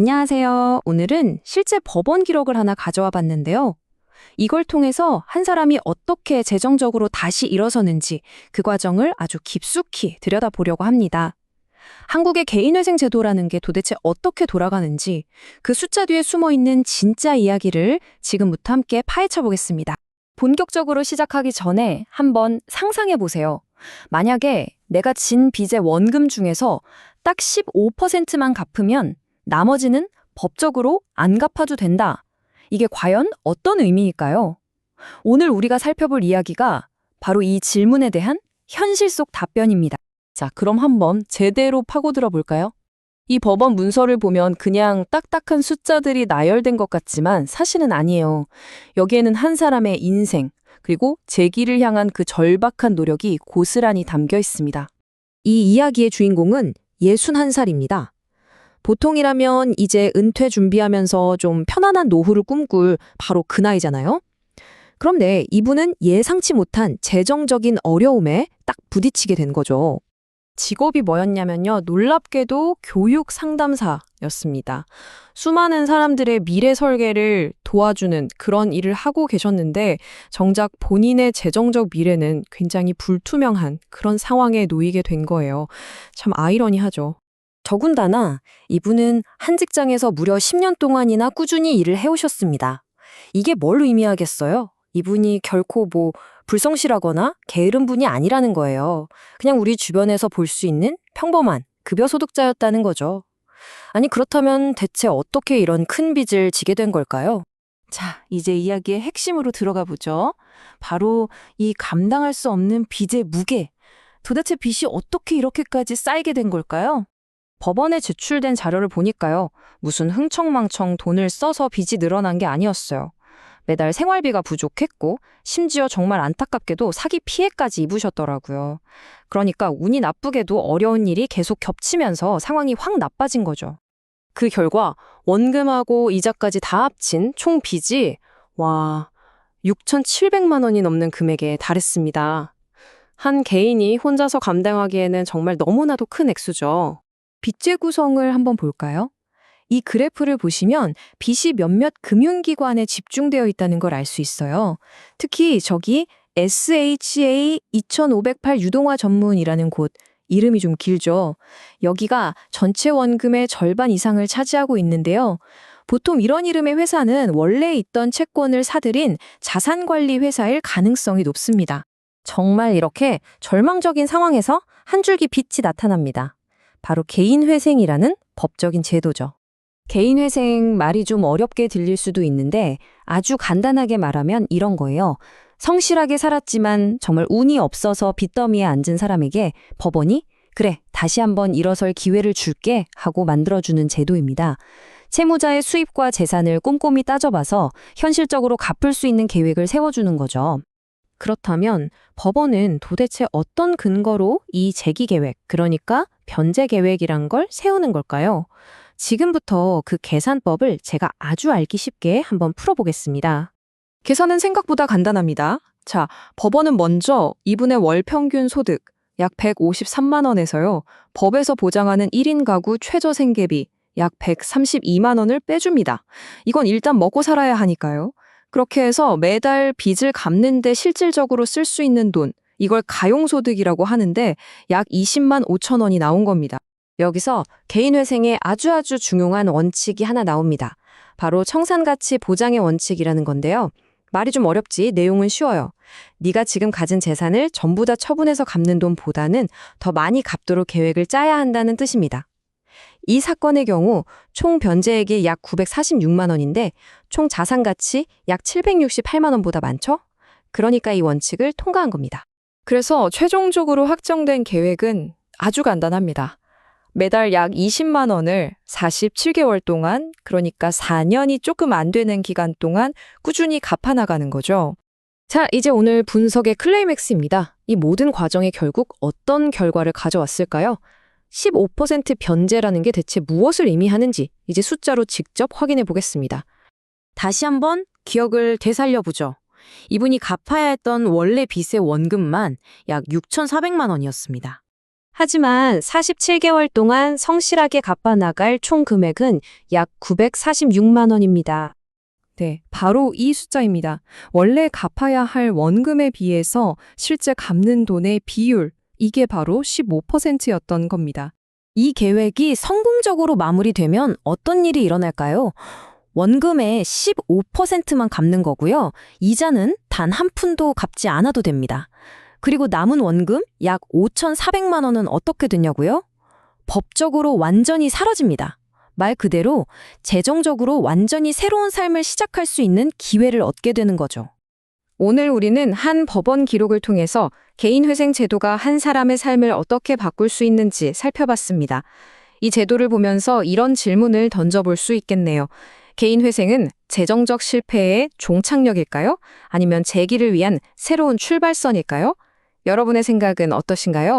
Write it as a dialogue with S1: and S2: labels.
S1: 안녕하세요. 오늘은 실제 법원 기록을 하나 가져와 봤는데요. 이걸 통해서 한 사람이 어떻게 재정적으로 다시 일어서는지 그 과정을 아주 깊숙이 들여다보려고 합니다. 한국의 개인회생 제도라는 게 도대체 어떻게 돌아가는지 그 숫자 뒤에 숨어 있는 진짜 이야기를 지금부터 함께 파헤쳐 보겠습니다. 본격적으로 시작하기 전에 한번 상상해 보세요. 만약에 내가 진 빚의 원금 중에서 딱 15%만 갚으면 나머지는 법적으로 안 갚아도 된다. 이게 과연 어떤 의미일까요? 오늘 우리가 살펴볼 이야기가 바로 이 질문에 대한 현실 속 답변입니다.
S2: 자, 그럼 한번 제대로 파고들어 볼까요? 이 법원 문서를 보면 그냥 딱딱한 숫자들이 나열된 것 같지만 사실은 아니에요. 여기에는 한 사람의 인생, 그리고 재기를 향한 그 절박한 노력이 고스란히 담겨 있습니다.
S1: 이 이야기의 주인공은 61살입니다. 보통이라면 이제 은퇴 준비하면서 좀 편안한 노후를 꿈꿀 바로 그 나이잖아요. 그런데 이분은 예상치 못한 재정적인 어려움에 딱 부딪히게 된 거죠.
S2: 직업이 뭐였냐면요. 놀랍게도 교육 상담사였습니다. 수많은 사람들의 미래 설계를 도와주는 그런 일을 하고 계셨는데 정작 본인의 재정적 미래는 굉장히 불투명한 그런 상황에 놓이게 된 거예요. 참 아이러니하죠.
S1: 더군다나 이분은 한 직장에서 무려 10년 동안이나 꾸준히 일을 해오셨습니다. 이게 뭘 의미하겠어요? 이분이 결코 불성실하거나 게으른 분이 아니라는 거예요. 그냥 우리 주변에서 볼 수 있는 평범한 급여 소득자였다는 거죠. 아니 그렇다면 대체 어떻게 이런 큰 빚을 지게 된 걸까요?
S2: 자, 이제 이야기의 핵심으로 들어가 보죠. 바로 이 감당할 수 없는 빚의 무게. 도대체 빚이 어떻게 이렇게까지 쌓이게 된 걸까요? 법원에 제출된 자료를 보니까요. 무슨 흥청망청 돈을 써서 빚이 늘어난 게 아니었어요. 매달 생활비가 부족했고 심지어 정말 안타깝게도 사기 피해까지 입으셨더라고요. 그러니까 운이 나쁘게도 어려운 일이 계속 겹치면서 상황이 확 나빠진 거죠. 그 결과 원금하고 이자까지 다 합친 총 빚이 6,700만 원이 넘는 금액에 달했습니다. 한 개인이 혼자서 감당하기에는 정말 너무나도 큰 액수죠.
S1: 빚의 구성을 한번 볼까요? 이 그래프를 보시면 빚이 몇몇 금융기관에 집중되어 있다는 걸 알 수 있어요. 특히 저기 SHA 2508 유동화 전문이라는 곳, 이름이 좀 길죠. 여기가 전체 원금의 절반 이상을 차지하고 있는데요. 보통 이런 이름의 회사는 원래 있던 채권을 사들인 자산관리 회사일 가능성이 높습니다. 정말 이렇게 절망적인 상황에서 한 줄기 빛이 나타납니다. 바로 개인회생이라는 법적인 제도죠. 개인회생 말이 좀 어렵게 들릴 수도 있는데 아주 간단하게 말하면 이런 거예요. 성실하게 살았지만 정말 운이 없어서 빚더미에 앉은 사람에게 법원이 그래, 다시 한번 일어설 기회를 줄게 하고 만들어주는 제도입니다. 채무자의 수입과 재산을 꼼꼼히 따져봐서 현실적으로 갚을 수 있는 계획을 세워주는 거죠. 그렇다면 법원은 도대체 어떤 근거로 이 재기 계획, 그러니까 변제 계획이란 걸 세우는 걸까요? 지금부터 그 계산법을 제가 아주 알기 쉽게 한번 풀어보겠습니다.
S2: 계산은 생각보다 간단합니다. 자, 법원은 먼저 이분의 월 평균 소득 약 153만 원에서요. 법에서 보장하는 1인 가구 최저 생계비 약 132만 원을 빼줍니다. 이건 일단 먹고 살아야 하니까요. 그렇게 해서 매달 빚을 갚는 데 실질적으로 쓸 수 있는 돈, 이걸 가용소득이라고 하는데 약 20만 5천 원이 나온 겁니다.
S1: 여기서 개인회생에 아주 중요한 원칙이 하나 나옵니다. 바로 청산가치 보장의 원칙이라는 건데요. 말이 좀 어렵지 내용은 쉬워요. 네가 지금 가진 재산을 전부 다 처분해서 갚는 돈보다는 더 많이 갚도록 계획을 짜야 한다는 뜻입니다. 이 사건의 경우 총 변제액이 약 946만 원인데 총 자산가치 약 768만 원보다 많죠? 그러니까 이 원칙을 통과한 겁니다.
S2: 그래서 최종적으로 확정된 계획은 아주 간단합니다. 매달 약 20만 원을 47개월 동안, 그러니까 4년이 조금 안 되는 기간 동안 꾸준히 갚아나가는 거죠.
S1: 자, 이제 오늘 분석의 클라이맥스입니다. 이 모든 과정이 결국 어떤 결과를 가져왔을까요? 15% 변제라는 게 대체 무엇을 의미하는지 이제 숫자로 직접 확인해 보겠습니다. 다시 한번 기억을 되살려보죠. 이분이 갚아야 했던 원래 빚의 원금만 약 6,400만 원이었습니다.
S3: 하지만 47개월 동안 성실하게 갚아 나갈 총 금액은 약 946만 원입니다.
S1: 네, 바로 이 숫자입니다. 원래 갚아야 할 원금에 비해서 실제 갚는 돈의 비율, 이게 바로 15%였던 겁니다.
S2: 이 계획이 성공적으로 마무리되면 어떤 일이 일어날까요? 원금의 15%만 갚는 거고요. 이자는 단 한 푼도 갚지 않아도 됩니다. 그리고 남은 원금 약 5,400만 원은 어떻게 되냐고요? 법적으로 완전히 사라집니다. 말 그대로 재정적으로 완전히 새로운 삶을 시작할 수 있는 기회를 얻게 되는 거죠.
S1: 오늘 우리는 한 법원 기록을 통해서 개인회생 제도가 한 사람의 삶을 어떻게 바꿀 수 있는지 살펴봤습니다. 이 제도를 보면서 이런 질문을 던져볼 수 있겠네요. 개인회생은 재정적 실패의 종착역일까요? 아니면 재기를 위한 새로운 출발선일까요? 여러분의 생각은 어떠신가요?